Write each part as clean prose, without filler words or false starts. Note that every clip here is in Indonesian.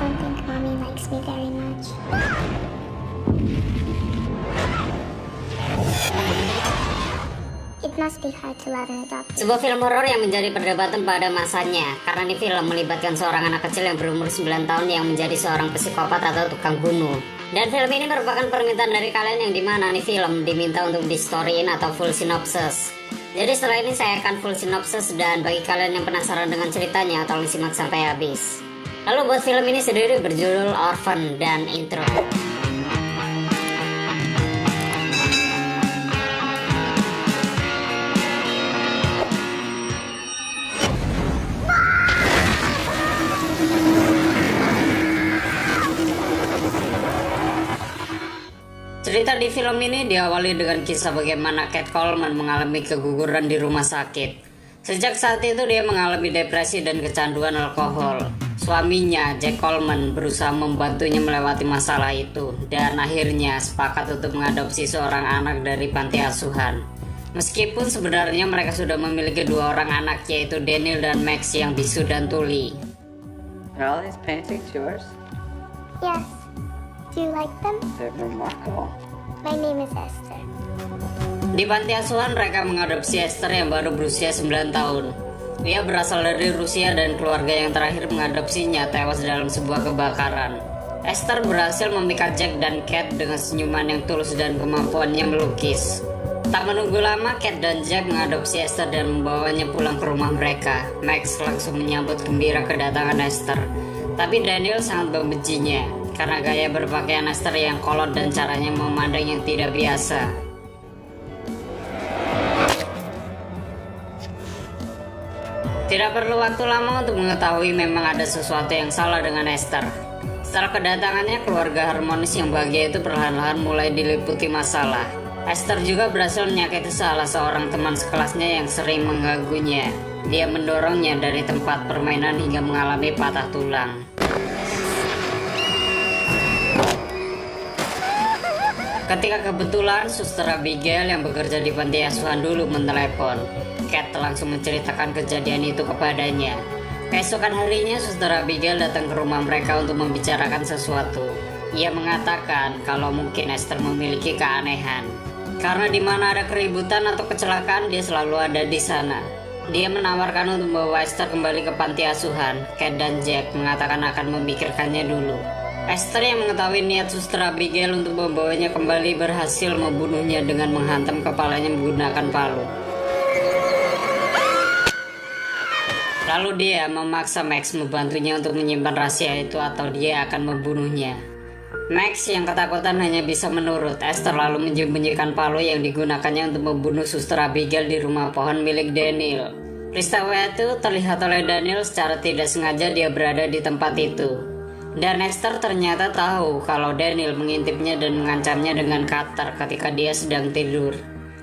don't think mommy likes me very much. It must be hard to love an adopted. Sebuah film horor yang menjadi perdebatan pada masanya, karena ini film melibatkan seorang anak kecil yang berumur 9 tahun yang menjadi seorang psikopat atau tukang bunuh. Dan film ini merupakan permintaan dari kalian yang dimana nih film diminta untuk di storyin atau full synopsis. Jadi setelah ini saya akan full synopsis, dan bagi kalian yang penasaran dengan ceritanya tolong simak sampai habis. Lalu buat film ini sendiri berjudul Orphan dan intro. Cerita di film ini diawali dengan kisah bagaimana Kat Coleman mengalami keguguran di rumah sakit. Sejak saat itu dia mengalami depresi dan kecanduan alkohol. Suaminya, Jack Coleman, berusaha membantunya melewati masalah itu dan akhirnya sepakat untuk mengadopsi seorang anak dari panti asuhan. Meskipun sebenarnya mereka sudah memiliki 2 orang anak, yaitu Daniel dan Max yang bisu dan tuli. Are all these paintings yours? Yes. Do you like them? They're remarkable. My name is Esther. Di panti asuhan mereka mengadopsi Esther yang baru berusia 9 tahun. Dia berasal dari Rusia dan keluarga yang terakhir mengadopsinya tewas dalam sebuah kebakaran. Esther berhasil memikat Jack dan Kat dengan senyuman yang tulus dan kemampuannya melukis. Tak menunggu lama, Kat dan Jack mengadopsi Esther dan membawanya pulang ke rumah mereka. Max langsung menyambut gembira kedatangan Esther, tapi Daniel sangat membencinya karena gaya berpakaian Esther yang kolot dan caranya memandang yang tidak biasa. Tidak perlu waktu lama untuk mengetahui memang ada sesuatu yang salah dengan Esther. Setelah kedatangannya, keluarga harmonis yang bahagia itu perlahan-lahan mulai diliputi masalah. Esther juga berhasil menyakiti salah seorang teman sekelasnya yang sering mengganggunya. Dia mendorongnya dari tempat permainan hingga mengalami patah tulang. Ketika kebetulan Suster Abigail yang bekerja di panti asuhan dulu menelepon, Kat langsung menceritakan kejadian itu kepadanya. Keesokan harinya Suster Abigail datang ke rumah mereka untuk membicarakan sesuatu. Ia mengatakan kalau mungkin Esther memiliki keanehan, karena di mana ada keributan atau kecelakaan dia selalu ada di sana. Dia menawarkan untuk membawa Esther kembali ke panti asuhan. Kat dan Jack mengatakan akan memikirkannya dulu. Esther yang mengetahui niat Suster Abigail untuk membawanya kembali berhasil membunuhnya dengan menghantam kepalanya menggunakan palu. Lalu dia memaksa Max membantunya untuk menyimpan rahasia itu atau dia akan membunuhnya. Max yang ketakutan hanya bisa menurut. Esther lalu menyembunyikan palu yang digunakannya untuk membunuh Suster Abigail di rumah pohon milik Daniel. Peristiwa itu terlihat oleh Daniel secara tidak sengaja dia berada di tempat itu. Dan Esther ternyata tahu kalau Daniel mengintipnya dan mengancamnya dengan cutter ketika dia sedang tidur.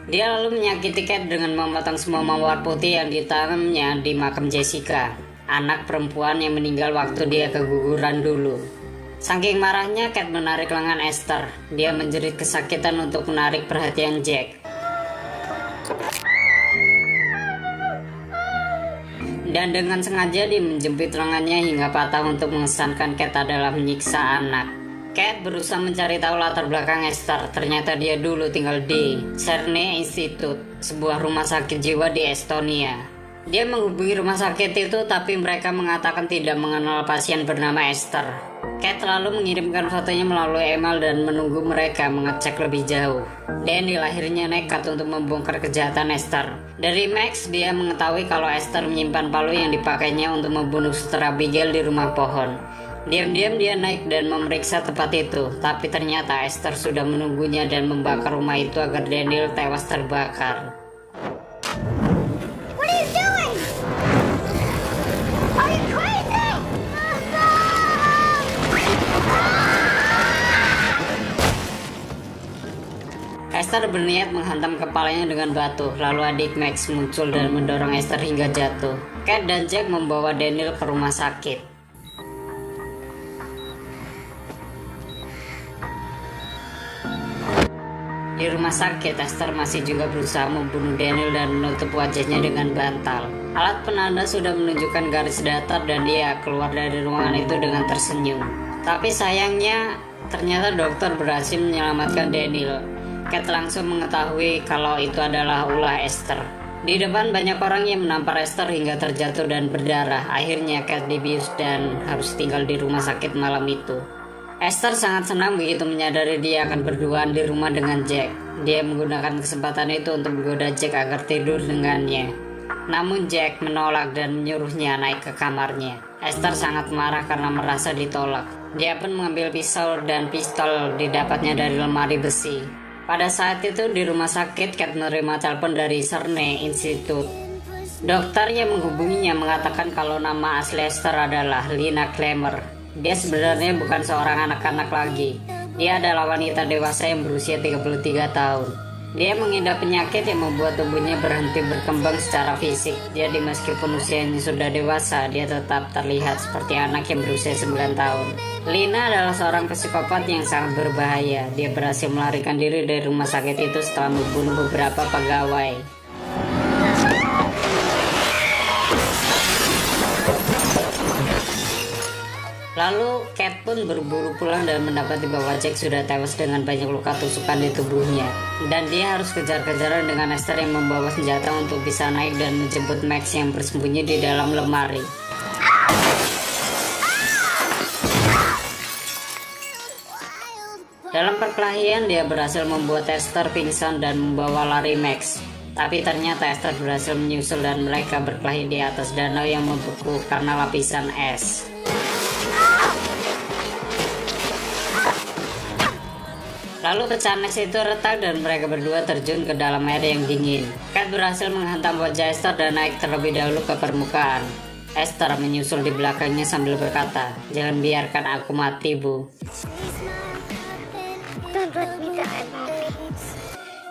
Dia lalu menyakiti Kat dengan memotong semua mawar putih yang ditanamnya di makam Jessica, anak perempuan yang meninggal waktu dia keguguran dulu. Saking marahnya, Kat menarik lengan Esther. Dia menjerit kesakitan untuk menarik perhatian Jack. Dan dengan sengaja dia menjepit lengannya hingga patah untuk mengesankan Kat adalah menyiksa anak. Kat berusaha mencari tahu latar belakang Esther. Ternyata dia dulu tinggal di Cerne Institute, sebuah rumah sakit jiwa di Estonia. Dia menghubungi rumah sakit itu, tapi mereka mengatakan tidak mengenal pasien bernama Esther. Kat lalu mengirimkan fotonya melalui email dan menunggu mereka mengecek lebih jauh. Daniel akhirnya nekat untuk membongkar kejahatan Esther. Dari Max, dia mengetahui kalau Esther menyimpan palu yang dipakainya untuk membunuh Suster Abigail di rumah pohon. Diam-diam dia naik dan memeriksa tempat itu, tapi ternyata Esther sudah menunggunya dan membakar rumah itu agar Daniel tewas terbakar. What are you doing? Are you crazy? Esther berniat menghantam kepalanya dengan batu, lalu adik Max muncul dan mendorong Esther hingga jatuh. Kat dan Jack membawa Daniel ke rumah sakit. Di rumah sakit, Esther masih juga berusaha membunuh Daniel dan menutup wajahnya dengan bantal. Alat penanda sudah menunjukkan garis datar dan dia keluar dari ruangan itu dengan tersenyum. Tapi sayangnya, ternyata dokter berhasil menyelamatkan Daniel. Kate langsung mengetahui kalau itu adalah ulah Esther. Di depan banyak orang yang menampar Esther hingga terjatuh dan berdarah. Akhirnya Kate dibius dan harus tinggal di rumah sakit malam itu. Esther sangat senang begitu menyadari dia akan berduaan di rumah dengan Jack. Dia menggunakan kesempatan itu untuk menggoda Jack agar tidur dengannya. Namun Jack menolak dan menyuruhnya naik ke kamarnya. Esther sangat marah karena merasa ditolak. Dia pun mengambil pisau dan pistol didapatnya dari lemari besi. Pada saat itu di rumah sakit, Kate menerima telepon dari Cerny Institute. Dokter yang menghubunginya mengatakan kalau nama asli Esther adalah Lina Clemmer. Dia sebenarnya bukan seorang anak-anak lagi. Dia adalah wanita dewasa yang berusia 33 tahun. Dia mengidap penyakit yang membuat tubuhnya berhenti berkembang secara fisik. Jadi meskipun usianya sudah dewasa, dia tetap terlihat seperti anak yang berusia 9 tahun. Lina adalah seorang psikopat yang sangat berbahaya. Dia berhasil melarikan diri dari rumah sakit itu setelah membunuh beberapa pegawai. Lalu Kate pun berburu pulang dan mendapati bahwa Jack sudah tewas dengan banyak luka tusukan di tubuhnya. Dan dia harus kejar-kejaran dengan Esther yang membawa senjata untuk bisa naik dan menjemput Max yang bersembunyi di dalam lemari. Dalam perkelahian dia berhasil membuat Esther pingsan dan membawa lari Max. Tapi ternyata Esther berhasil menyusul dan mereka berkelahi di atas danau yang membeku karena lapisan es. Lalu pecahan es itu retak dan mereka berdua terjun ke dalam air yang dingin. Kate berhasil menghantam wajah Esther dan naik terlebih dahulu ke permukaan. Esther menyusul di belakangnya sambil berkata, "Jangan biarkan aku mati, Bu." Don't let me die, Mommy.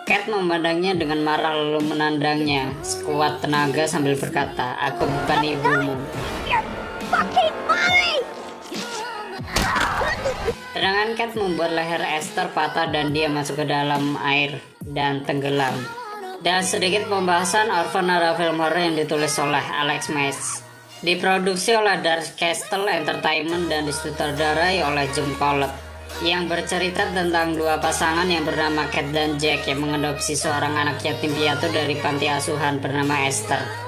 Kate memandangnya dengan marah lalu menandangnya sekuat tenaga sambil berkata, "Aku bukan ibumu." You're fucking mommy! Tendangan Kate membuat leher Esther patah dan dia masuk ke dalam air dan tenggelam. Dan sedikit pembahasan, Orphan adalah film horor yang ditulis oleh Alex Mays. Diproduksi oleh Dark Castle Entertainment dan disutradarai oleh Jim Collett. Yang bercerita tentang dua pasangan yang bernama Kate dan Jack yang mengadopsi seorang anak yatim piatu dari panti asuhan bernama Esther.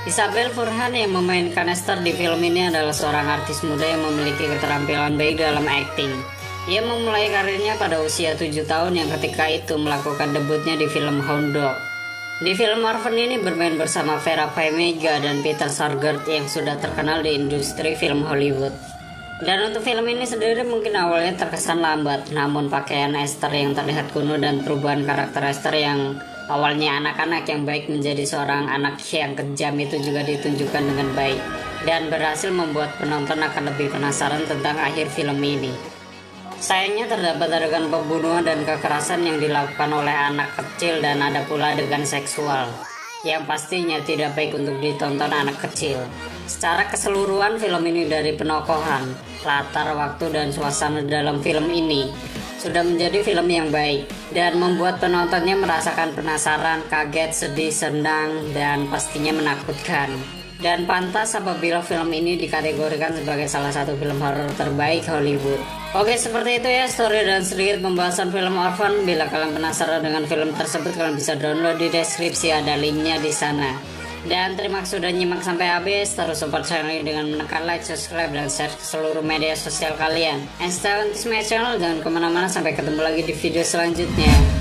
Isabel Furhan yang memainkan Esther di film ini adalah seorang artis muda yang memiliki keterampilan baik dalam akting. Ia memulai karirnya pada usia 7 tahun yang ketika itu melakukan debutnya di film Hound Dog. Di film Orphan ini bermain bersama Vera Farmiga dan Peter Sarsgaard yang sudah terkenal di industri film Hollywood. Dan untuk film ini sendiri mungkin awalnya terkesan lambat, namun pakaian Esther yang terlihat kuno dan perubahan karakter Esther yang awalnya anak-anak yang baik menjadi seorang anak yang kejam itu juga ditunjukkan dengan baik dan berhasil membuat penonton akan lebih penasaran tentang akhir film ini. Sayangnya terdapat adegan pembunuhan dan kekerasan yang dilakukan oleh anak kecil dan ada pula adegan seksual yang pastinya tidak baik untuk ditonton anak kecil. Secara keseluruhan film ini dari penokohan, latar waktu dan suasana dalam film ini sudah menjadi film yang baik dan membuat penontonnya merasakan penasaran, kaget, sedih, senang, dan pastinya menakutkan. Dan pantas apabila film ini dikategorikan sebagai salah satu film horor terbaik Hollywood. Oke, seperti itu ya story dan sedikit pembahasan film Orphan. Bila kalian penasaran dengan film tersebut, kalian bisa download di deskripsi, ada linknya di sana. Dan terima kasih sudah nyimak sampai habis. Terus support channel ini dengan menekan like, subscribe, dan share ke seluruh media sosial kalian. And stay on this my channel, jangan kemana-mana, sampai ketemu lagi di video selanjutnya.